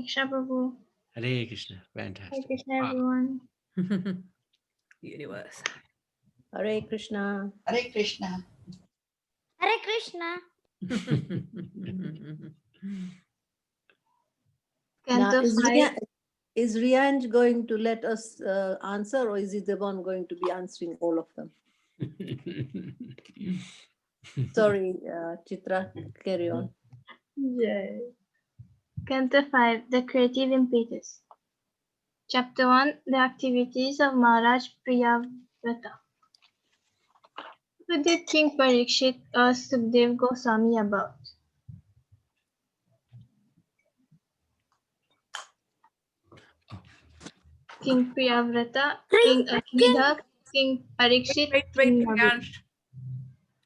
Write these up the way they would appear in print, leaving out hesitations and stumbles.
Krishna Prabhu. Hare Krishna. Fantastic. Hare Krishna, Wow. everyone. Universe. Hare Krishna. Hare Krishna. Hare Krishna. Now, Canto 5. is Rianj going to let us answer, or is he the one going to be answering all of them? Sorry, Chitra, carry on. Yes. Canto 5. The Creative Impetus. Chapter 1. The Activities of Maharaj Priyavrata. What did King Parikshit ask Sukdev Goswami about? King Priyavrata, King Agnidha, King Parikshit, Wait, King Nabhi. Priyansh.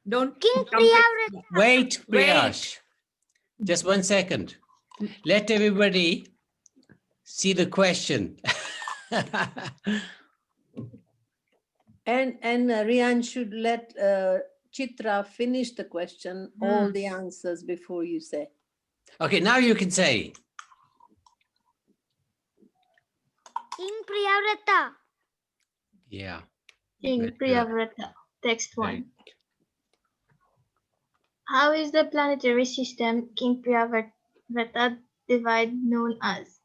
Don't King jump in. Priyavrata. Wait, Priyash. Just 1 second. Let everybody see the question. And Rian should let Chitra finish the question, all the answers before you say. Okay, now you can say. King Priyavrata. Yeah. King Very good. Priyavrata. Text Very 1. How is the planetary system King Priyavrata divide known as?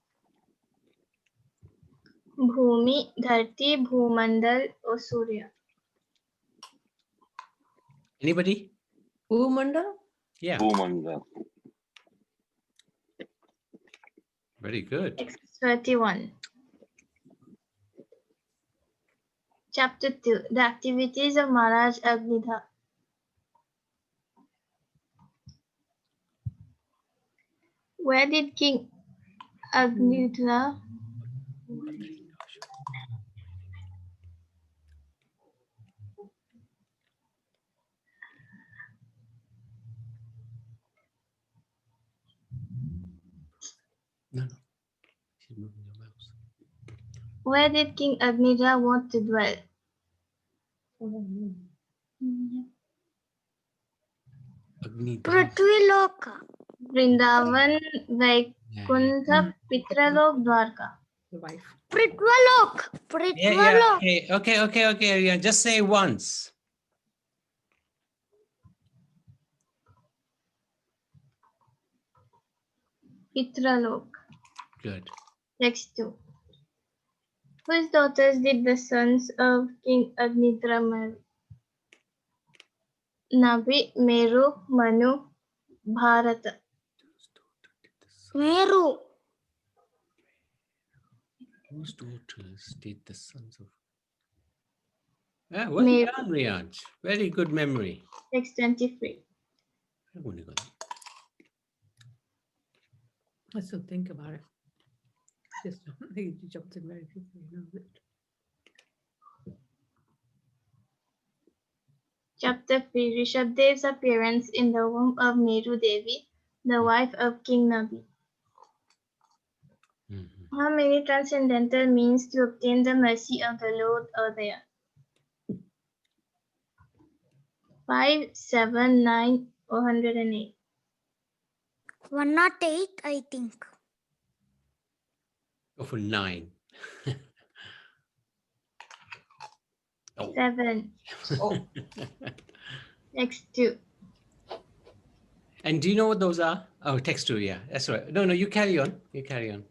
Bhumi, Dharti, Bhumandal, or Surya? Anybody? Bhumandal? Yeah. Bhumanda. Very good. Text 31. Chapter 2. The Activities of Maharaj Agnidha. Where did King Agnidha No. She's moving your mouse. Where did King Agnidha want to dwell? Agni Prithviloka. Vrindavan, Yeah, Vaikuntha, Pitralok, Dwarka. The wife. Prithvilok. yeah. Prithvilok. Okay. Yeah. Just say once. Pitralok. Good. Text 2. Whose daughters did the sons of King Agnidra marry? Nabi, Meru, Manu, Bharata. Meru. Whose daughters did the sons of? Ah, well Meru. done, Riyanj. Very good memory. Text 23. I've only got- Let's still think about it. Just he jumped in very quickly. You know, but Chapter 3. Rishabdev's appearance in the womb of Meru Devi, the wife of King Nabi. Mhm. How many transcendental means to obtain the mercy of the Lord are there? 5, 7, 9, or 108. 108, I think. Go for 9. Oh. 7. Oh, Text 2. And do you know what those are? Oh, text 2, yeah. That's right. No, you carry on. You carry on.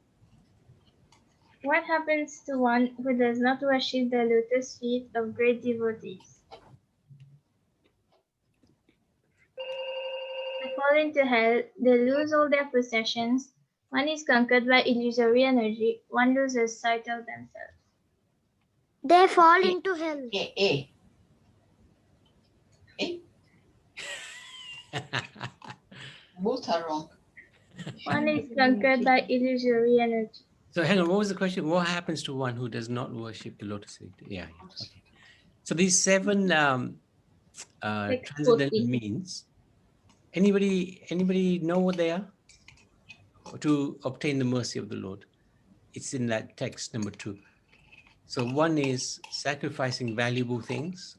What happens to one who does not worship the lotus feet of great devotees? They fall into hell, they lose all their possessions, one is conquered by illusory energy, one loses sight of themselves. They fall into hell. A. Both are wrong. One is conquered by illusory energy. So hang on, what was the question? What happens to one who does not worship the lotus feet? Yeah. Okay. So these 7 transcendental 40. means. Anybody know what they are? To obtain the mercy of the Lord. It's in that text number 2. So 1 is sacrificing valuable things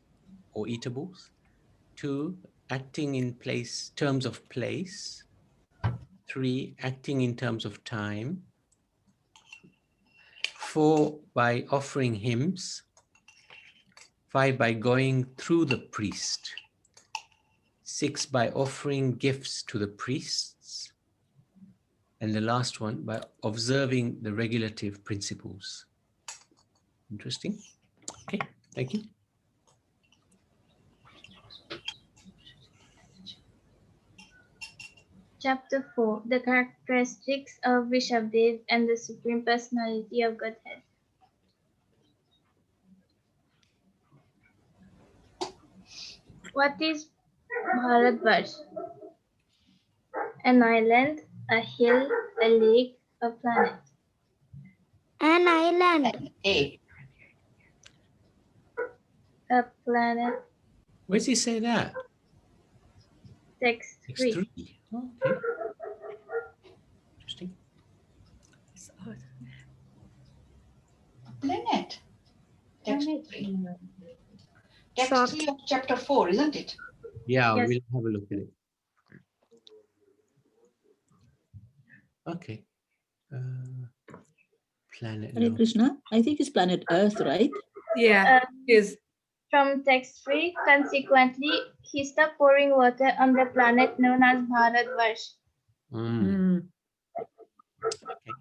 or eatables. 2, acting in terms of place. 3, acting in terms of time. 4 by offering hymns, 5 by going through the priest, 6 by offering gifts to the priests, and the last one by observing the regulative principles. Interesting. Okay, thank you. Chapter 4. The characteristics of Rishabdev and the Supreme Personality of Godhead. What is Bharatvarsh? An island, a hill, a lake, a planet. An island. A. A planet. Where does he say that? Text Text 3. 3. Oh, okay. Interesting. It's Earth. A planet. Text 3. Text Short. 3 of chapter 4, isn't it? Yeah, Yes. we'll have a look at it. Okay. Planet. Hare No. Krishna, I think it's planet Earth, right? Yeah, is From text 3, consequently, he stopped pouring water on the planet known as Bharatvarsh. Okay.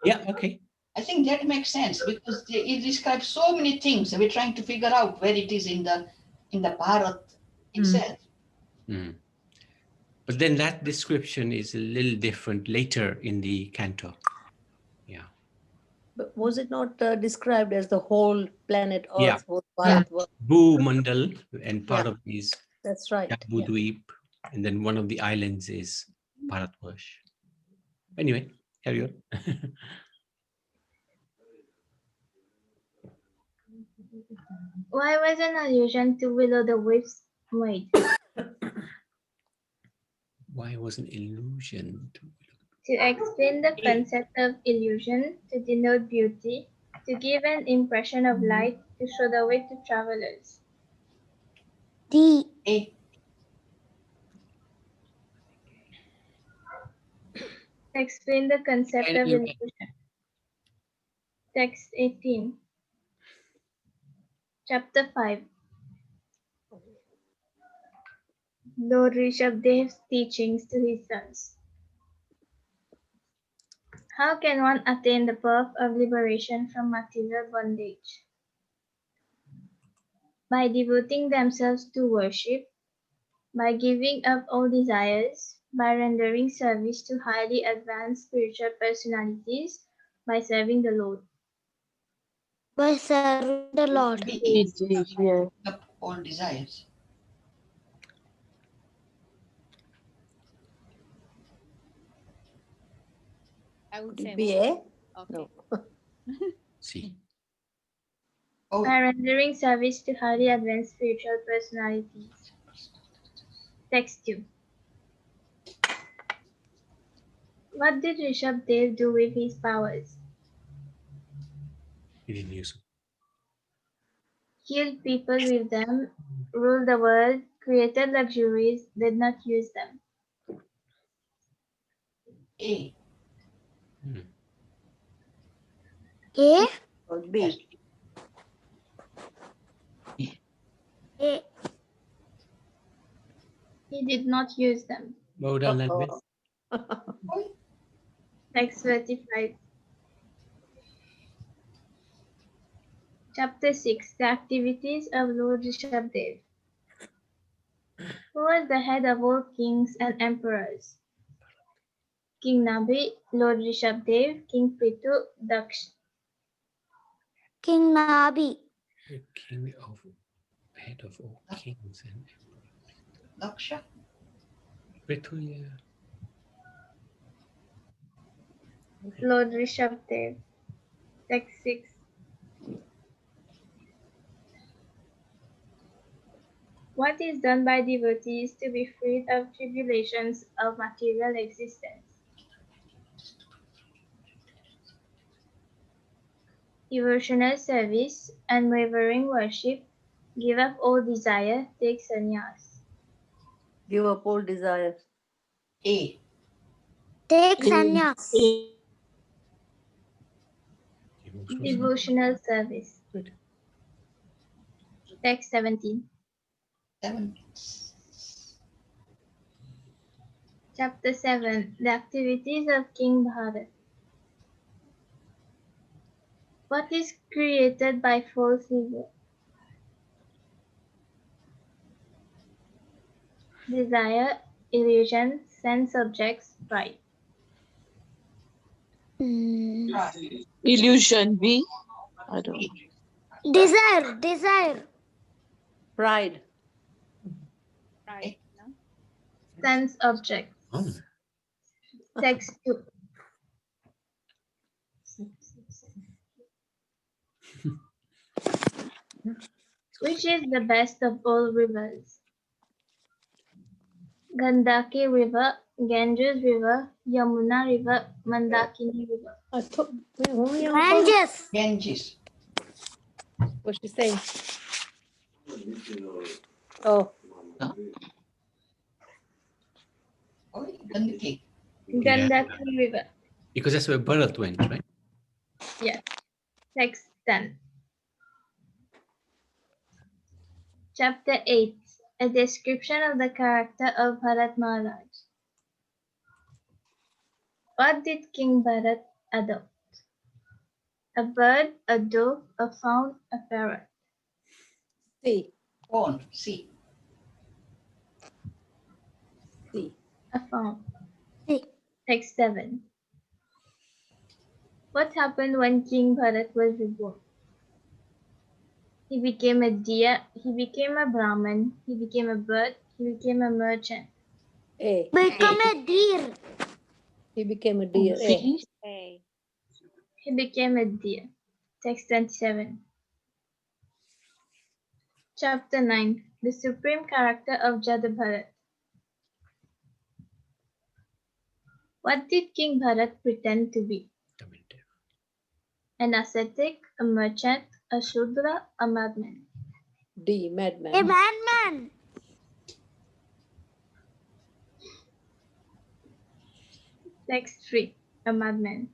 Yeah, okay. I think that makes sense because it describes so many things. We're trying to figure out where it is in the Bharat itself. Mm. But then that description is a little different later in the canto. Yeah. But was it not described as the whole planet Earth? Yeah. Whole Yeah. Bharat? Bhu Mandal, and part Yeah. of it is That's right. Jambu Dweep, and then one of the islands is Bharatvarsh. Anyway, carry on. Why was an allusion to Willow the Wisp made? Why was an illusion to To explain the concept of illusion, to denote beauty, to give an impression of light, to show the way to travelers. D. A. Explain the concept of Anyway. illusion. Text 18. Chapter 5. Lord Rishabdev's teachings to his sons. How can one attain the path of liberation from material bondage? By devoting themselves to worship, by giving up all desires, by rendering service to highly advanced spiritual personalities, by serving the Lord. By serving the Lord. B. Up all desires. I would Could say it be more. A? Okay. No. see? Oh, By rendering service to highly advanced spiritual personalities. Text 2. What did Rishabdev do with his powers? He didn't use it. Healed people with them, ruled the world, created luxuries, did not use them. A. A. Or B? A. He did not use them. Bow down like this. Oh, Text 35. Chapter 6. The activities of Lord Rishabdev. Who was the head of all kings and emperors? King Nabi, Lord Rishabdev, King Prithu, Daksh. King Nabi. The king of head of all kings and Daksha. Prithu, yeah. Lord Rishabdev. Text 6. What is done by devotees to be freed of tribulations of material existence? Devotional service, unwavering worship, give up all desire, take sannyas. Give up all desires. A. Take sannyas. Devotional service. Good. Text 17. 7. Chapter 7. The activities of King Bharat. What is created by false ego? Desire, illusion, sense objects, pride. Illusion, B. I don't know. Desire. Pride. Sense objects. Oh, Text 2. Which is the best of all rivers? Gandaki River, Ganges River, Yamuna River, Mandakini River. I thought, wait, Ganges. Ganges. what's she saying? Oh, Oh, Gandaki. Gandaki River. because that's where Bharat went, right? Yes. Text 10. Chapter 8. A description of the character of Bharat Maharaj. What did King Bharat adopt? A bird, a dove, a fawn, a parrot. C. Fawn. C. C. A fawn. C. Text 7. What happened when King Bharat was reborn? He became a deer, he became a Brahmin, he became a bird, he became a merchant. A. Become a deer. He became a deer. A. C. He became a deer. Text 27. Chapter 9. The supreme character of Jada Bharat. What did King Bharat pretend to be? An ascetic, a merchant, a Shudra, a madman. D. A Madman. madman. Text 3. A madman.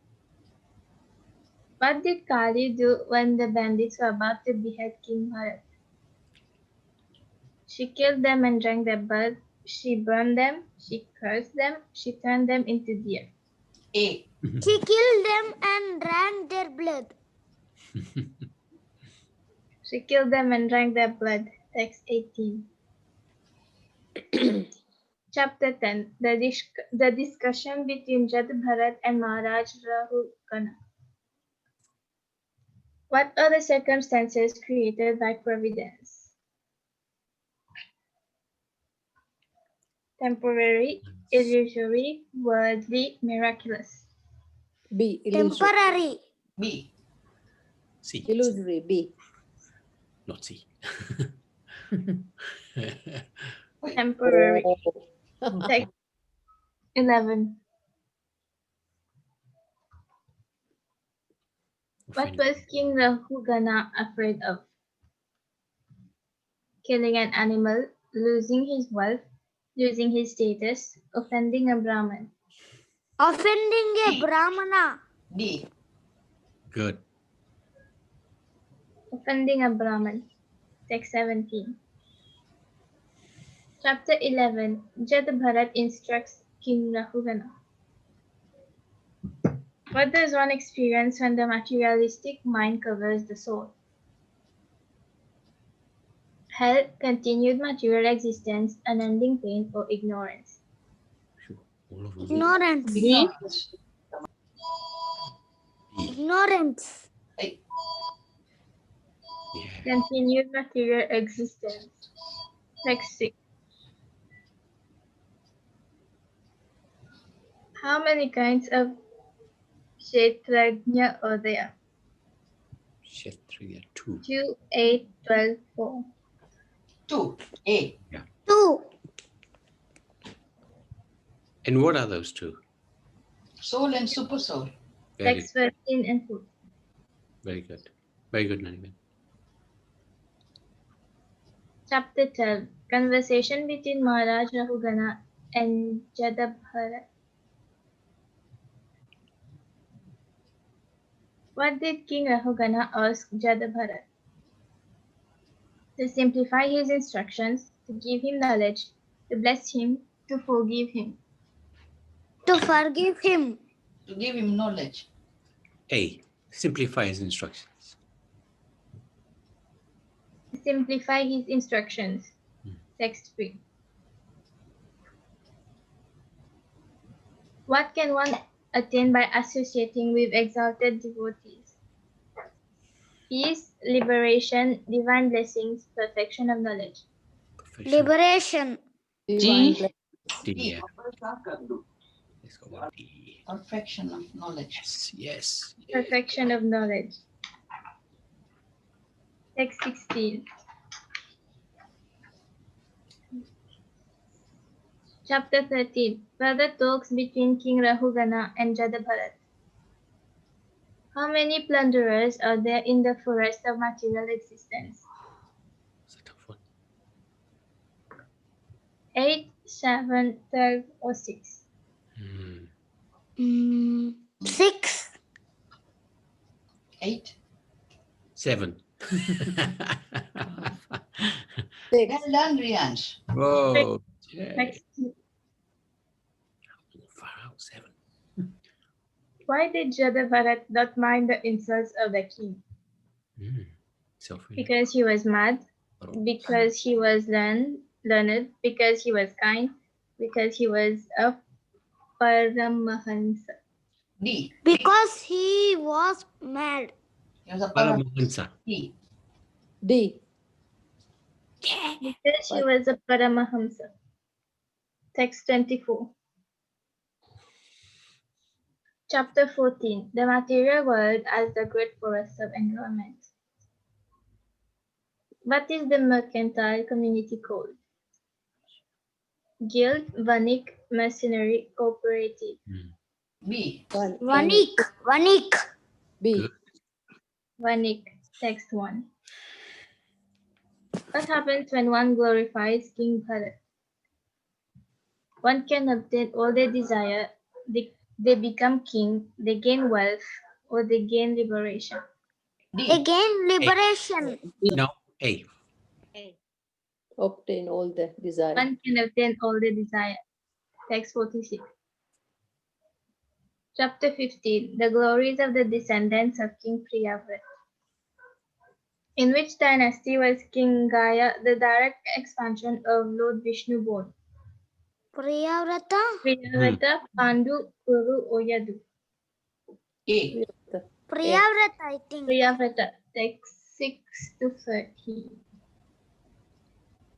What did Kali do when the bandits were about to behead King Bharat? She killed them and drank their blood. She burned them. She cursed them. She turned them into deer. A. She killed them and drank their blood. She killed them and drank their blood. Text 18. Chapter 10. The discussion between Jada Bharat and Maharaj Rahugana. What are the circumstances created by providence? Temporary, illusory, worldly, miraculous. B. Illusory. Temporary. B. C, Illusory. B. not C. Temporary. Oh. Text 11. What was King Rahugana afraid of? Killing an animal, losing his wealth, losing his status, offending a Brahmin. Offending a Brahmana. D. Good. Offending a Brahmin. Text 17. Chapter 11. Jada Bharat instructs King Rahugana. What does one experience when the materialistic mind covers the soul? Hell, continued material existence, unending pain, or ignorance. Sure. All of them. Ignorance. B. B. Ignorance. A. Yeah. Continued material existence. Text 6. How many kinds of Kshetrajna are there? Kshatriya 2. 2, 8, 12, 4. 2. A. 2. And what are those two? Soul and super soul. Very, Text 13 and 4. very good. Very good, Naniman. Chapter 12. Conversation between Maharaj Rahugana and Jada Bharat. What did King Rahugana ask Jadabharat? To simplify his instructions, to give him knowledge, to bless him, to forgive him. To forgive him. To give him knowledge. A. Simplify his instructions. To simplify his instructions. Text 3. What can one attain by associating with exalted devotees? Peace, liberation, divine blessings, perfection of knowledge. Perfection. Liberation. Divine G. blessings. D. D. Yeah. Let's go with D. Perfection of knowledge. Yes. Yes. Perfection of knowledge. Text 16. Chapter 13. Further talks between King Rahugana and Jadabharat. How many plunderers are there in the forest of material existence? It's a tough one. 8, 7, 12, or 6? 6. 8. 7. Six. Well done, Riansh. Whoa. Yeah. Text 2. Far out. 7. Why did Jadabharat not mind the insults of the king? Self-reliant. Because he was mad, because he was learned, because he was kind, because he was a Paramahansa. D. Because he was mad. He was a Paramahansa. D. D. Because he was a Paramahamsa. Text 24. Chapter 14. The material world as the great forest of environment. What is the mercantile community called? Guild, Vanik, Mercenary, Cooperative. B. Vanik. Vanik. B. Good. Vanik. Text 1. What happens when one glorifies King Bharat? One can obtain all they desire, they become king, they gain wealth, or they gain liberation. D. Again, liberation. No. A. Obtain all the desire. One can obtain all they desire. Text 46. Chapter 15. The glories of the descendants of King Priyavrat. In which dynasty was King Gaya the direct expansion of Lord Vishnu born? Priyavrata. Priyavrata, Pandu, Kuru, or Yadu? A. Priyavrata, I think. Priyavrata. Text 6 to 13.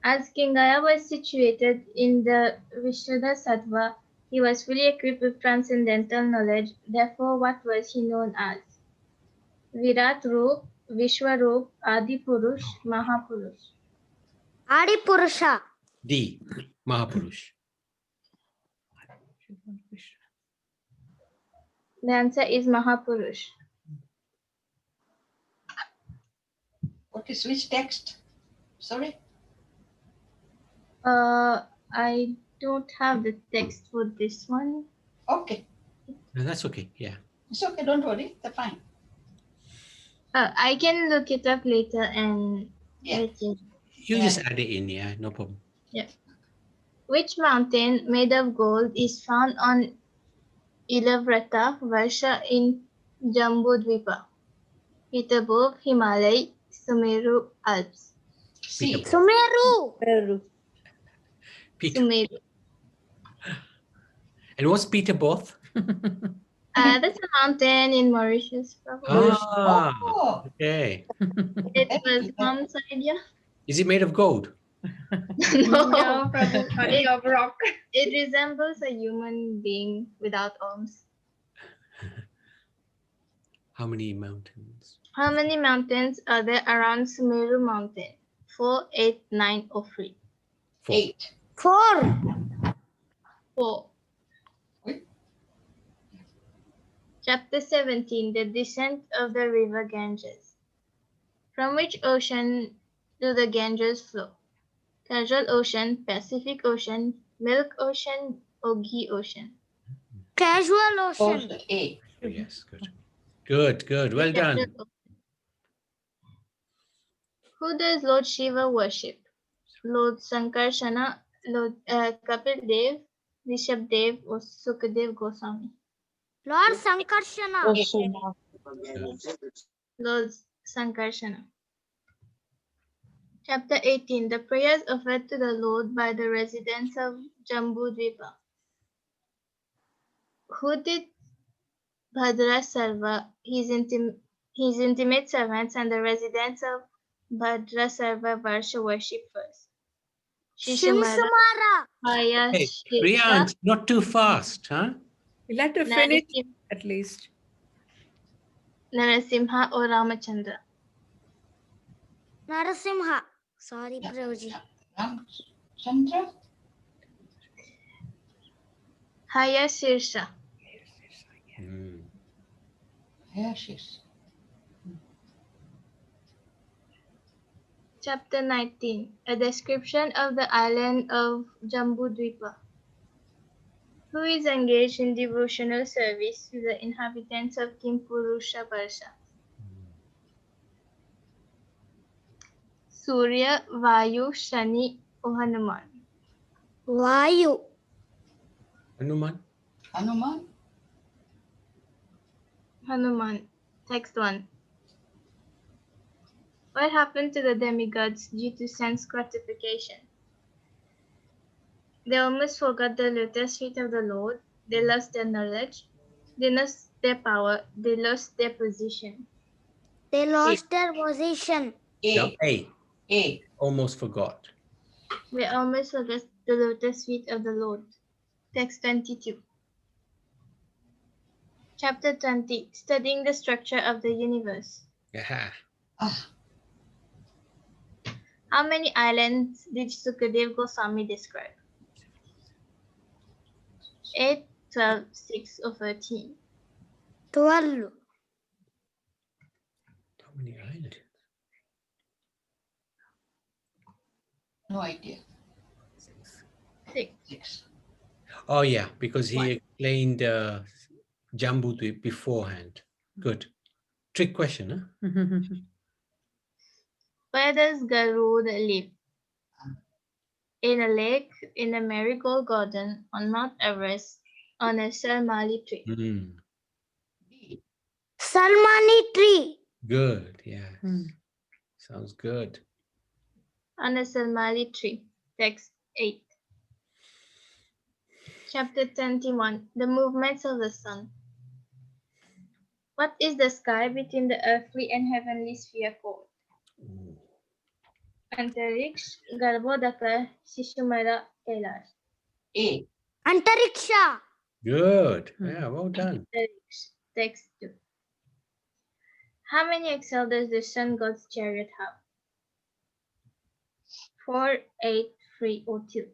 As King Gaya was situated in the Vishuddha Sattva, he was fully equipped with transcendental knowledge. Therefore, what was he known as? Virat Roop, Vishwaroop, Adi Purush, Mahapurush. Adi Purusha. D. Mahapurush. The answer is Mahapurush. What is which text? Sorry? I don't have the text for this one. Okay. No, that's okay. Yeah. It's okay. Don't worry. They're fine. I can look it up later and Yeah. let you know. You Yeah. just add it in. Yeah. No problem. Which mountain made of gold is found on Ilavrata Varsha in Jambudvipa? Peterborough, Himalaya, Sumeru, Alps. C. Sumeru. Peru. Peter. Sumeru. And what's Peterboth? That's a mountain in Mauritius, probably. Ah. Oh, Okay. It was mom's idea. Is it made of gold? No, probably of rock. It resembles a human being without arms. How many mountains? How many mountains are there around Sumeru Mountain? 4, 8, 9, or 3? 4. 8. 4. 4. Wait. Chapter 17. The descent of the river Ganges. From which ocean do the Ganges flow? Casual Ocean, Pacific Ocean, Milk Ocean, or Ghee Ocean? Casual ocean. Also A. Oh, yes. Good. Good, good. Well done. Who does Lord Shiva worship? Lord Sankarsana, Lord Kapil Dev, Rishabh Dev, or Sukadev Goswami? Lord Sankarshana. Krishna. Lord Sankarsana. Chapter 18. The prayers offered to the Lord by the residents of Jambudvipa. Who did Bhadra Sarva, his intimate servants and the residents of Bhadra Sarva Varsha worship first? Shishumara, Shimsumara. Haya Hey, Shirsha, Rian, not too fast, huh? You'll have to finish Narasim- at least. Narasimha or Ramachandra? Narasimha. Sorry, Prabhuji. Ramchandra? Haya Shirsha. Mm. Yes, yes. Chapter 19. A description of the island of Jambudvipa. Who is engaged in devotional service to the inhabitants of Kimpurusha Varsha? Surya, Vayu, Shani, or Hanuman? Vayu. Hanuman? Hanuman? Hanuman. Text 1. What happened to the demigods due to sense gratification? They almost forgot the lotus feet of the Lord. They lost their knowledge. They lost their power. They lost their position. They lost their position. No, A. A. A. Almost forgot. They almost forgot the lotus feet of the Lord. Text 22. Chapter 20. Studying the structure of the universe. Yeah. Ah, How many islands did Sukadev Goswami describe? 8, 12, 6, or 13? 12. How many islands? no idea. 6. 6. Oh, yeah, because he One. explained Jambudvip beforehand. Good. Trick question, huh? Where does Garud live? In a lake, in a marigold garden, on Mount Everest, on a Salmali tree. Mm. B. Salmani tree. Good, yeah. Mm. Sounds good. On a Salmali tree. Text 8. Chapter 21. The movements of the sun. What is the sky between the earthly and heavenly sphere called? Ooh. Antariksh, Garbhodaka, Shishumara, Kailash. A. Antariksha. Good. Yeah, well done. Antariksh. Text 2. How many axles does the sun god's chariot have? 4, 8, 3, or 2?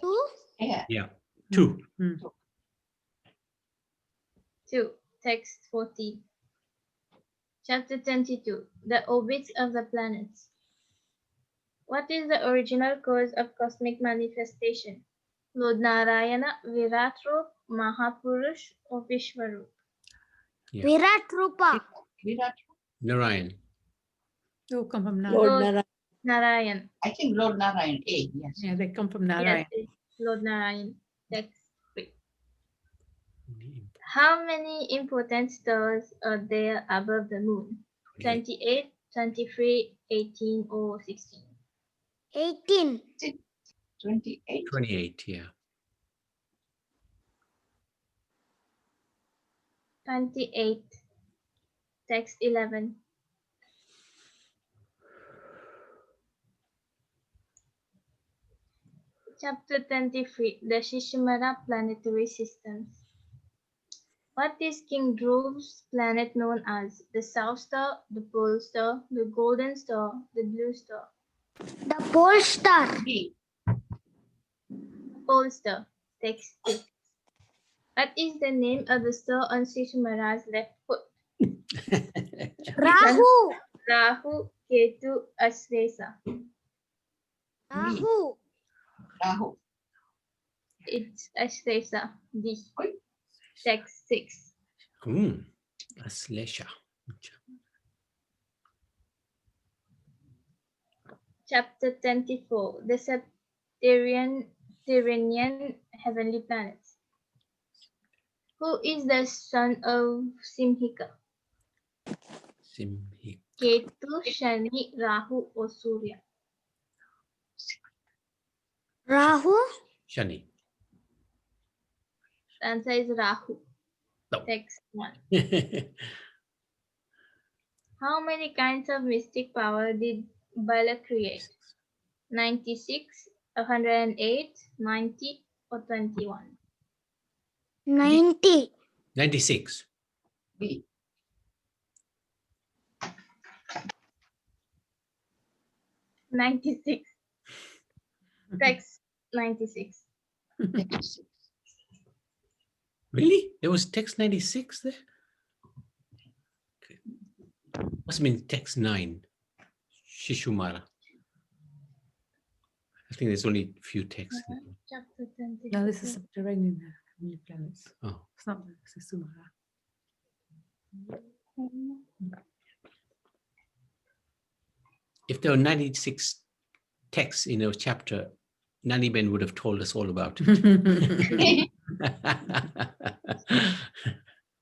2. Yeah. Yeah. 2. Mm. 2. Text 14. Chapter 22. The orbits of the planets. What is the original cause of cosmic manifestation? Lord Narayana, Virat Rup, Mahapurush, or Vishwarup? Yeah. Virat Rupa. Virat. Narayan. Oh, come from Narayan. Lord Lord Narayan. Narayan. I think Lord Narayan. A. Yes. Yeah, they come from Yes, Narayan. it's Lord Narayan. Text 3. How many important stars are there above the moon? 28, 23, 18, or 16? 18. 28. 28, yeah. 28. Text 11. Chapter 23. The Shishimara Planetary Systems. What is King Dhruva's planet known as? The South Star, the Pole Star, the Golden Star, the Blue Star? The pole star. B. Pole Star. Text 2. What is the name of the star on Shishimara's left foot? Rahu. Rahu, Ketu, Ashresa. Rahu. Rahu. It's Ashresa. D. Oi. Text 6. Hmm. Aslesha. Chapter 24. The Tyrrhenian heavenly planets. Who is the son of Simhika? Simhi. Ketu, Shani, Rahu, or Surya? Rahu. Shani. The answer is Rahu. No. Text 1. How many kinds of mystic power did Bala create? 96, 108, 90, or 21? 90. 96. B. 96. Text 96. 96. Really? There was text 96 there? Okay. Must have been text 9. Shishumara. I think there's only a few texts there. Chapter 24. No, this is subterranean heavenly planets. Oh. It's not Sumara. If there were 96 texts in a chapter, Nani Ben would have told us all about it.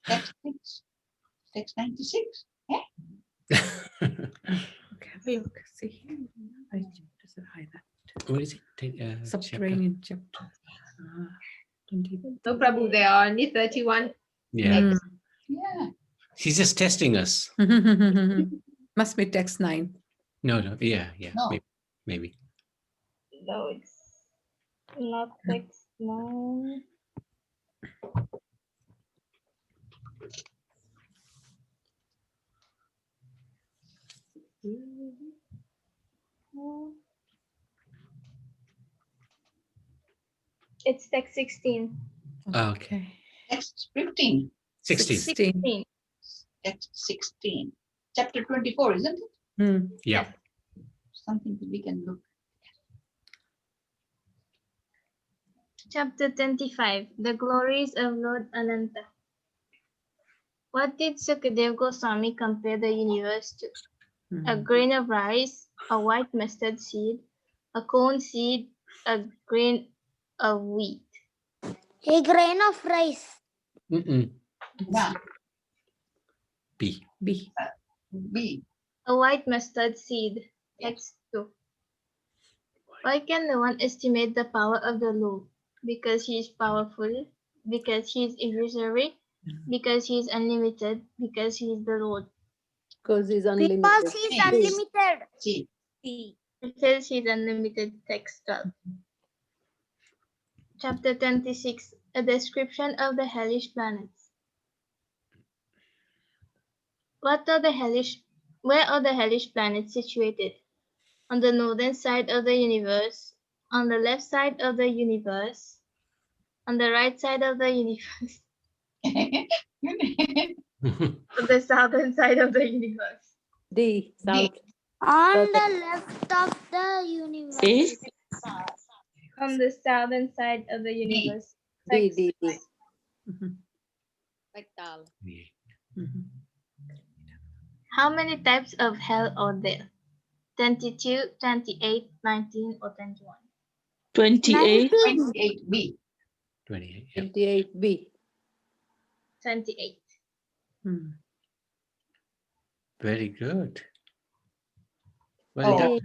Text 6. Text 96. Yeah. Okay, have a look. See here. Right, does it hide that? What is it? Chapter? Subterranean chapter. 20. No, Prabhu, there are only 31. Yeah. Yeah. She's just testing us. Must be text 9. No. Yeah. No. Maybe. No, it's not text 9. It's text 16. Okay. Text 15. 16. 16. Text 16. Chapter 24, isn't it? Hmm. Yeah. Something that we can look. Chapter 25. The glories of Lord Ananta. What did Sukadev Goswami compare the universe to? A grain of rice, a white mustard seed, a corn seed, a grain of wheat. A grain of rice. Yeah. B. B. B. A white mustard seed. Text 2. Why can no one estimate the power of the Lord? Because he is powerful, because he is illusory, because he is unlimited, because he is the Lord. Because he's unlimited. Because he is unlimited. C. Because he is unlimited. Text 12. Chapter 26. A description of the hellish planets. Where are the hellish planets situated? On the northern side of the universe, on the left side of the universe, on the right side of the universe, on the southern side of the universe. D. South. On Okay. the left of the universe. A. On the southern side of the universe. D. Text. D. D. How many types of hell are there? 22, 28, 19, or 21? 28. 28. B. 28. Yeah. 28. B. 28. Hmm. Very good. Oh. Well done.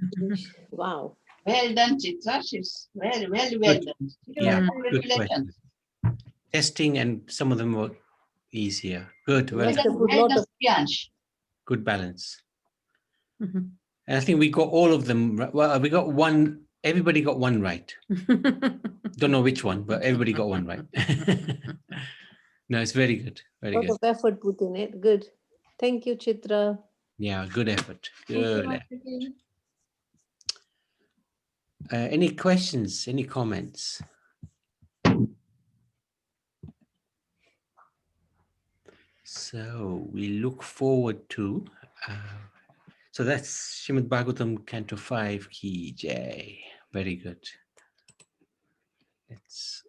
Wow. Well done, Chitra. She's very well done. Yeah, good Congratulations. question. Testing, and some of them were easier. Good. Well Well done. done, well done, Priyansh. Good balance. Mhm. And I think we got all of them. Well, we got one. Everybody got one right. Don't know which one, but everybody got one right. No, it's very good. Very Lot good. of effort put in it. Good. Thank you, Chitra. Yeah, good effort. Thank you Good. once again. Any questions? Any comments? So we look forward to. So that's Srimad Bhagavatam Canto 5 Ki Jai. Very good. Let's